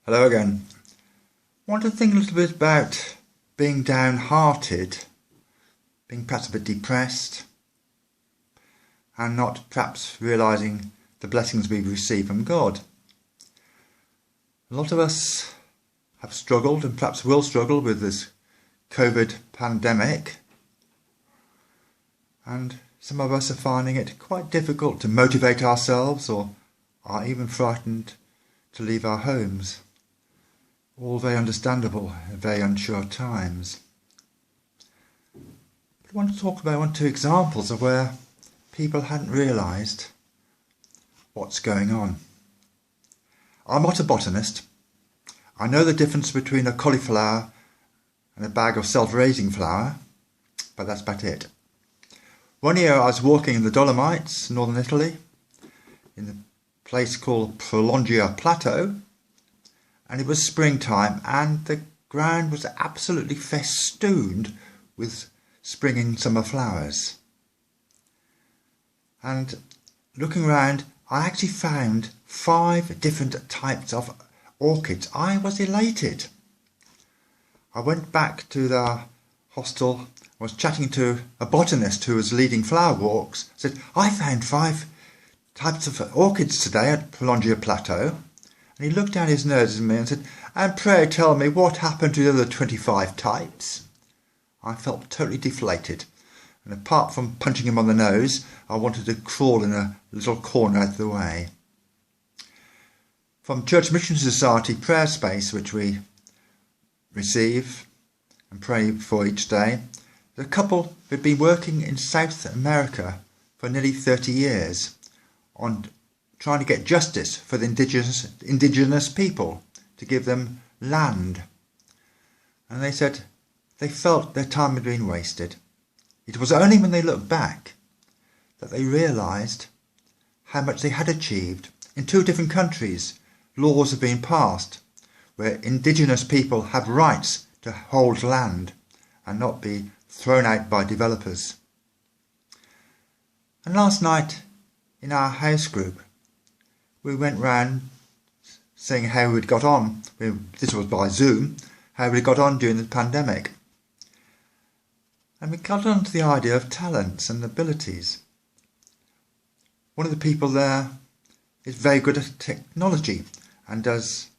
Hello again. I want to think a little bit about being downhearted, being perhaps a bit depressed, and not perhaps realising the blessings we've received from God. A lot of us have struggled and perhaps will struggle with this COVID pandemic, and some of us are finding it quite difficult to motivate ourselves or are even frightened to leave our homes. All very understandable at very unsure times. But I want to talk about one or two examples of where people hadn't realised what's going on. I'm not a botanist. I know the difference between a cauliflower and a bag of self-raising flour, but that's about it. One year I was walking in the Dolomites, northern Italy, in a place called Prolongia Plateau, and it was springtime and the ground was absolutely festooned with springing summer flowers. And looking around, I actually found 5 different types of orchids. I was elated. I went back to the hostel, was chatting to a botanist who was leading flower walks, said, I found 5 types of orchids today at Prolongia Plateau. And he looked down his nose at me and said, and pray tell me what happened to the other 25 types? I felt totally deflated. And apart from punching him on the nose, I wanted to crawl in a little corner out of the way. From Church Mission Society prayer space, which we receive and pray for each day, there's a couple who've been working in South America for nearly 30 years on trying to get justice for the indigenous people, to give them land. And they said they felt their time had been wasted. It was only when they looked back that they realised how much they had achieved. In 2 different countries, laws have been passed where indigenous people have rights to hold land and not be thrown out by developers. And last night in our house group, we went round saying how we'd got on. This was by Zoom, how we got on during the pandemic. And we got on to the idea of talents and abilities. One of the people there is very good at technology and does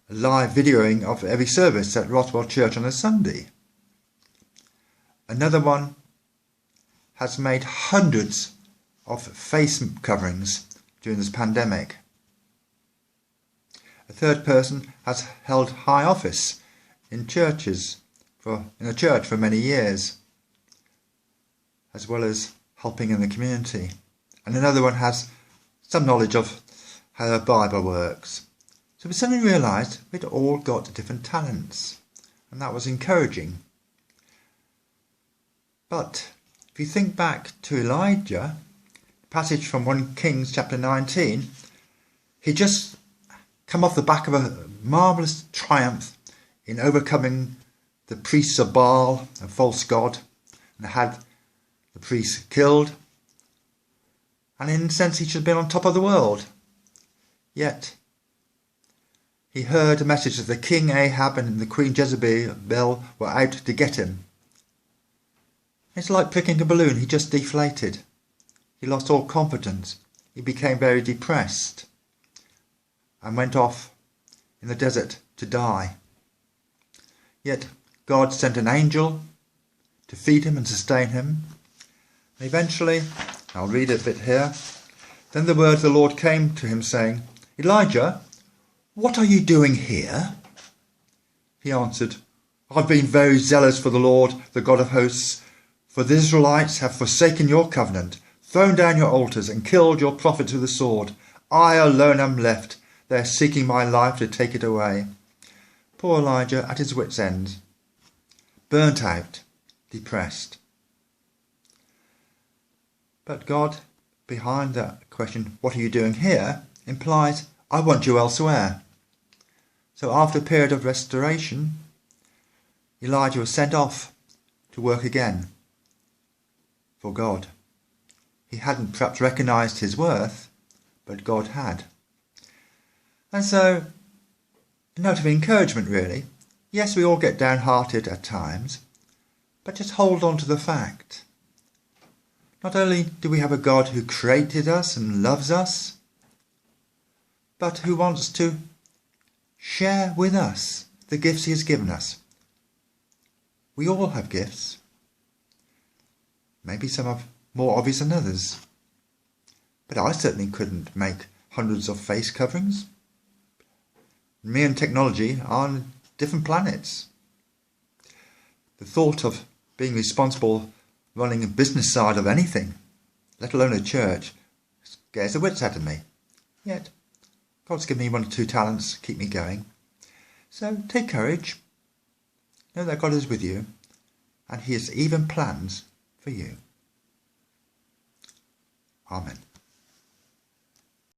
live videoing of every service at Rothwell Church on a Sunday. Another one has made hundreds of face coverings during this pandemic. A third person has held high office in a church for many years, as well as helping in the community. And another one has some knowledge of how the Bible works. So we suddenly realised we'd all got different talents, and that was encouraging. But if you think back to Elijah, passage from 1 Kings chapter 19, he just come off the back of a marvellous triumph in overcoming the priests of Baal, a false god, and had the priests killed. And in a sense he should have been on top of the world. Yet he heard a message that the king Ahab and the queen Jezebel were out to get him. It's like pricking a balloon. He just deflated. He lost all confidence. He became very depressed and went off in the desert to die. Yet God sent an angel to feed him and sustain him. And eventually, I'll read it a bit here. Then the word of the Lord came to him saying, Elijah, what are you doing here? He answered, I've been very zealous for the Lord, the God of hosts, for the Israelites have forsaken your covenant, thrown down your altars and killed your prophets with the sword. I alone am left. They are seeking my life to take it away. Poor Elijah at his wits' end, burnt out, depressed. But God, behind that question, what are you doing here, implies, I want you elsewhere. So after a period of restoration, Elijah was sent off to work again for God. He hadn't perhaps recognised his worth, but God had. And so note of encouragement, really. Yes, we all get downhearted at times, but just hold on to the fact. Not only do we have a God who created us and loves us, but who wants to share with us the gifts he has given us. We all have gifts. Maybe some are more obvious than others. But I certainly couldn't make hundreds of face coverings. Me and technology are on different planets. The thought of being responsible running a business side of anything, let alone a church, scares the wits out of me. Yet, God's given me 1 or 2 talents to keep me going. So take courage. Know that God is with you, and he has even plans for you. Amen.